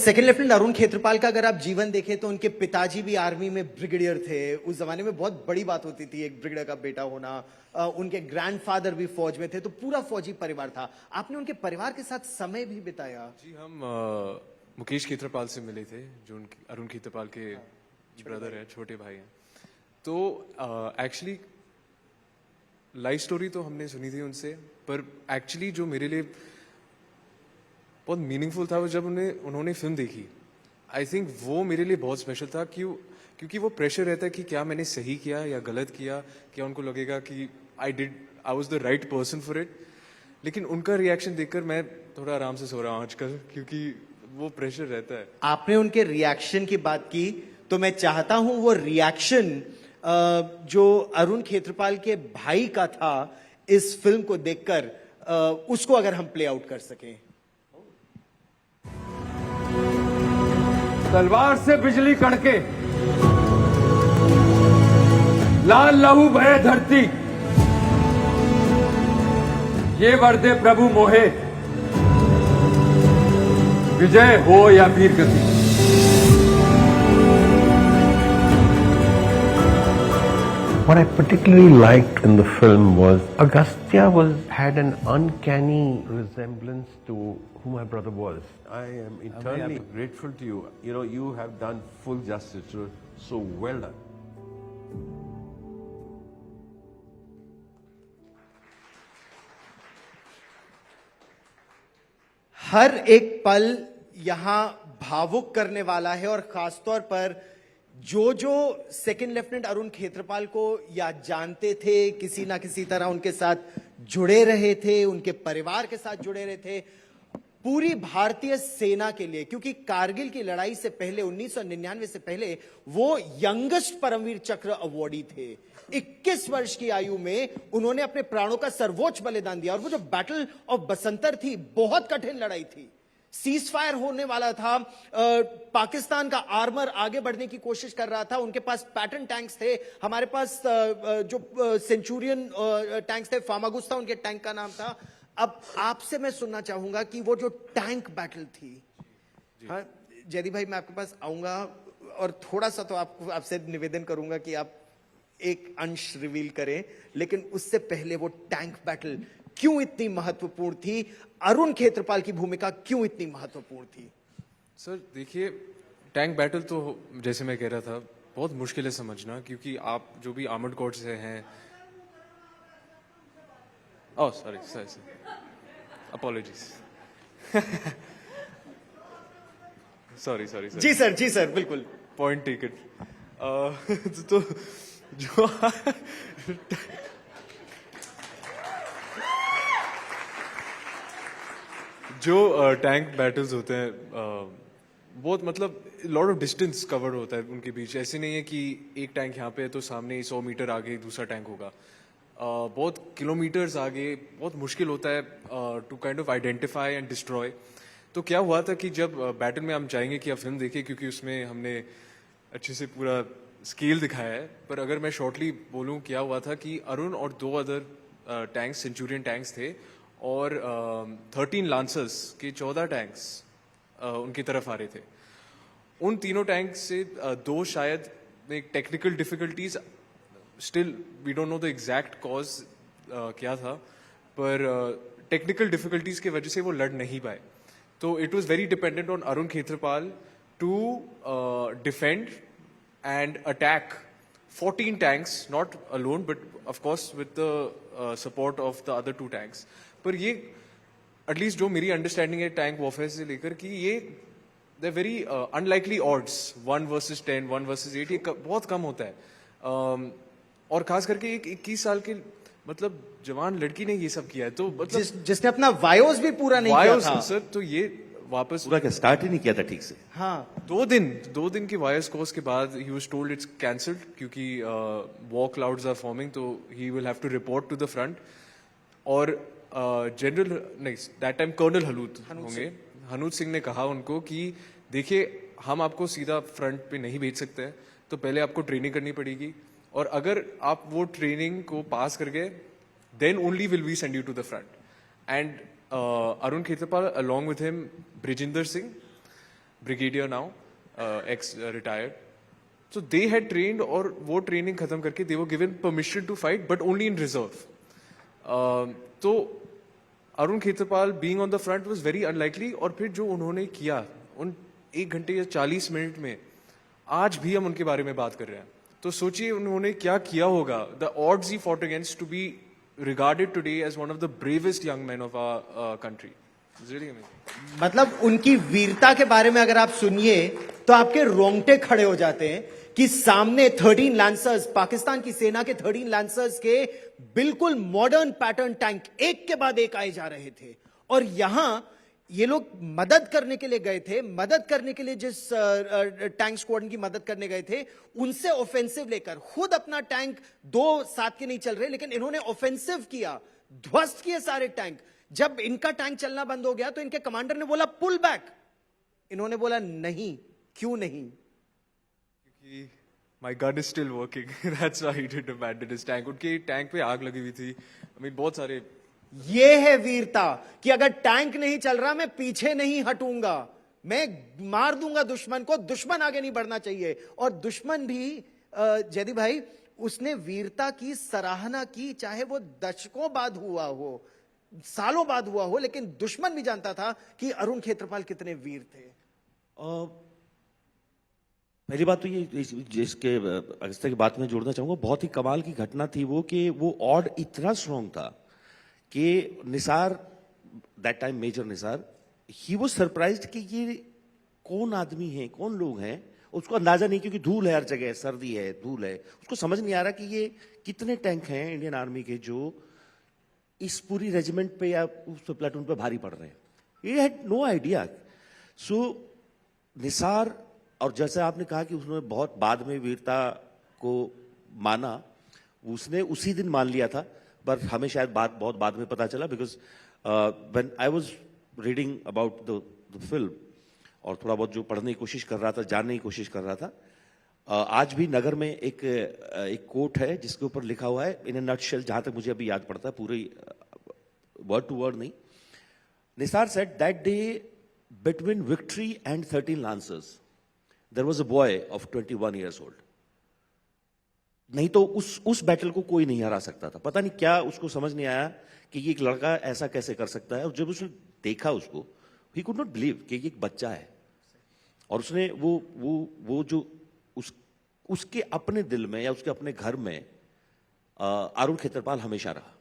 Second lieutenant Arun Khetrapal का अगर आप जीवन देखें तो उनके पिताजी भी आर्मी में ब्रिगेडियर थे। उस जमाने में बहुत बड़ी बात होती थी एक ब्रिगेडियर का बेटा होना। उनके ग्रैंडफादर भी फौज में थे, तो पूरा फौजी परिवार था। आपने उनके परिवार के साथ समय भी बिताया? जी, हम मुकेश खेत्रपाल से मिले थे, जो अरुण खेत्रपाल के ब्रदर है, छोटे भाई हैं। तो एक्चुअली लाइफ स्टोरी तो हमने सुनी थी उनसे, पर एक्चुअली जो मेरे लिए बहुत मीनिंगफुल था वो जब उन्होंने फिल्म देखी। आई थिंक वो मेरे लिए बहुत स्पेशल था, क्योंकि वो प्रेशर रहता है कि क्या मैंने सही किया या गलत किया, क्या उनको लगेगा कि I was the right person for it. लेकिन उनका रिएक्शन देखकर मैं थोड़ा आराम से सो रहा हूँ आजकल, क्योंकि वो प्रेशर रहता है। आपने उनके रिएक्शन की बात की, तो मैं चाहता हूं वो रिएक्शन जो अरुण खेत्रपाल के भाई का था इस फिल्म को देखकर, उसको अगर हम प्ले आउट कर सकें। तलवार से बिजली कड़के, लाल लहू बहे धरती, ये वर्दे प्रभु मोहे, विजय हो या वीर गति। What I particularly liked in the film was Agastya had an uncanny resemblance to who my brother was. I am eternally grateful to you. You know, you have done full justice to it. So well done. हर एक पल यहां भावुक करने वाला है, और खासतौर पर जो सेकंड लेफ्टिनेंट अरुण खेत्रपाल को या जानते थे, किसी ना किसी तरह उनके साथ जुड़े रहे थे, उनके परिवार के साथ जुड़े रहे थे, पूरी भारतीय सेना के लिए, क्योंकि कारगिल की लड़ाई से पहले 1999 से पहले वो यंगेस्ट परमवीर चक्र अवॉर्डी थे। 21 वर्ष की आयु में उन्होंने अपने प्राणों का सर्वोच्च बलिदान दिया। और वो जो बैटल ऑफ बसंतर थी, बहुत कठिन लड़ाई थी। सीज फायर होने वाला था, पाकिस्तान का आर्मर आगे बढ़ने की कोशिश कर रहा था, उनके पास पैटर्न टैंक्स थे, हमारे पास जो सेंचुरियन टैंक्स थे, फामागुस्ता उनके टैंक का नाम था। अब आपसे मैं सुनना चाहूंगा कि वो जो टैंक बैटल थी, हाँ जयदीप भाई, मैं आपके पास आऊंगा और थोड़ा सा तो आपसे निवेदन करूंगा कि आप एक अंश रिवील करें, लेकिन उससे पहले वो टैंक बैटल क्यों इतनी महत्वपूर्ण थी? अरुण खेत्रपाल की भूमिका क्यों इतनी महत्वपूर्ण थी? सर देखिए, टैंक बैटल तो जैसे मैं कह रहा था बहुत मुश्किल है समझना, क्योंकि आप जो भी आर्मर्ड कोर से हैं, ओह सॉरी अपॉलॉजीज सॉरी जी सर बिल्कुल, पॉइंट टेकन। तो जो जो टैंक बैटल्स होते हैं, बहुत मतलब लॉट ऑफ डिस्टेंस कवर होता है उनके बीच। ऐसे नहीं है कि एक टैंक यहाँ पे है तो सामने 100 मीटर आगे दूसरा टैंक होगा। बहुत किलोमीटर्स आगे, बहुत मुश्किल होता है to kind of identify and destroy. तो क्या हुआ था कि जब बैटल में हम चाहेंगे कि आप फिल्म देखें, क्योंकि उसमें हमने अच्छे से पूरा स्केल दिखाया है, पर अगर मैं शॉर्टली बोलूँ क्या हुआ था कि अरुण और 2 अदर टैंक्स, सेंचुरियन टैंक्स थे, और 13 लांसर्स के 14 टैंक्स उनकी तरफ आ रहे थे। उन तीनों टैंक से 2 शायद एक technical difficulties, still we don't know the exact cause क्या था, पर टेक्निकल डिफिकल्टीज की वजह से वो लड़ नहीं पाए। तो it was very dependent on Arun Khetarpal to defend and attack 14 tanks, not alone, but of course with the support of the other 2 tanks. पर ये एटलीस्ट जो मेरी अंडरस्टैंडिंग है टैंक वॉरफेयर से लेकर, कि ये they very unlikely odds, 1 versus 10, 1 versus 8, ये बहुत कम होता है। और खास करके एक 21 साल के मतलब जवान लड़की ने ये सब किया है, तो मतलब जिसने अपना वायोस भी पूरा नहीं किया था सर, तो ये वापस पूरा क्या स्टार्ट ही नहीं किया था ठीक से। हाँ, 2 दिन की वायर्स कोर्स के बाद he was told it's cancelled, क्योंकि वॉर क्लाउड्स आर फॉर्मिंग, तो he will have to report to the front. और जनरल नहीं, that time colonel Hanut Singh ने कहा उनको कि देखिए, हम आपको सीधा फ्रंट पे नहीं भेज सकते हैं, तो पहले आपको ट्रेनिंग करनी पड़ेगी, और अगर आप वो ट्रेनिंग को पास कर गए, then only will we send you to the front. And Arun Khetarpal, along with him, Brijinder Singh, brigadier now, ex retired. So they had trained, और वो ट्रेनिंग खत्म करके they were given permission to fight, but only in reserve. तो Arun Khetrapal being on the front was very unlikely, और फिर जो उन्होंने किया उन 1 घंटे या 40 मिनट में, आज भी हम उनके बारे में बात कर रहे हैं. तो सोचिए उन्होंने क्या किया होगा. The odds he fought against to be regarded today as one of the bravest young men of our country. It's really amazing. मतलब उनकी वीरता के बारे में अगर आप सुनिए तो आपके रोंगटे खड़े हो जाते हैं कि सामने 13 लांसर्स, पाकिस्तान की सेना के 13 लांसर्स के बिल्कुल मॉडर्न पैटर्न टैंक एक के बाद एक आए जा रहे थे, और यहां ये लोग मदद करने के लिए गए थे. मदद करने के लिए जिस टैंक स्क्वाड्रन की मदद करने गए थे, उनसे ऑफेंसिव लेकर, खुद अपना टैंक 2 साथ के नहीं चल रहे, लेकिन इन्होंने ऑफेंसिव किया, ध्वस्त किए सारे टैंक. जब इनका टैंक चलना बंद हो गया तो इनके कमांडर ने बोला पुल बैक. इन्होंने बोला नहीं. क्यों नहीं? My gun is still working. That's why he didn't abandon his tank. उनके टैंक पे आग लगी हुई थी. I mean, बहुत सारे. ये है वीरता कि अगर टैंक नहीं चल रहा मैं पीछे नहीं हटूंगा, मैं मार दूंगा दुश्मन को. दुश्मन आगे नहीं बढ़ना चाहिए. और दुश्मन भी जयदीप भाई, उसने वीरता की सराहना की, चाहे वो दशकों बाद हुआ हो, सालों बाद हुआ हो, लेकिन दुश्मन भी जानता था कि अरुण खेत्रपाल कितने वीर थे. पहली बात तो ये जिसके अगस्त्य की बात में जोड़ना चाहूंगा, बहुत ही कमाल की घटना थी वो, कि वो ऑड इतना स्ट्रांग था कि Nisar, that time major Nisar, he was surprised कि ये कौन आदमी है, कौन लोग हैं. उसको अंदाजा नहीं, क्योंकि धूल है हर जगह, सर्दी है, धूल है, उसको समझ नहीं आ रहा कि ये कितने टैंक हैं इंडियन आर्मी के जो इस पूरी रेजिमेंट पे या उस प्लेटून पे भारी पड़ रहे हैं. He had no idea. So Nisar, और जैसे आपने कहा कि उसने बहुत बाद में वीरता को माना, उसने उसी दिन मान लिया था, पर हमें शायद बहुत बाद में पता चला. Because when I was reading about the film और थोड़ा बहुत जो पढ़ने की कोशिश कर रहा था, जानने की कोशिश कर रहा था, आज भी नगर में एक कोट है जिसके ऊपर लिखा हुआ है, इन ए नटशेल, जहां तक मुझे अभी याद पड़ता है, पूरी वर्ड टू वर्ड नहीं. Nisar said that day between victory and 13 lancers there was a boy of 21 years old. नहीं तो उस बैटल को कोई नहीं हरा सकता था. पता नहीं क्या उसको समझ नहीं आया कि ये एक लड़का ऐसा कैसे कर सकता है. और जब उसने देखा उसको, he could not believe कि ये एक बच्चा है. और उसने वो जो उसके अपने दिल में या उसके अपने घर में अरुण खेत्रपाल हमेशा रहा.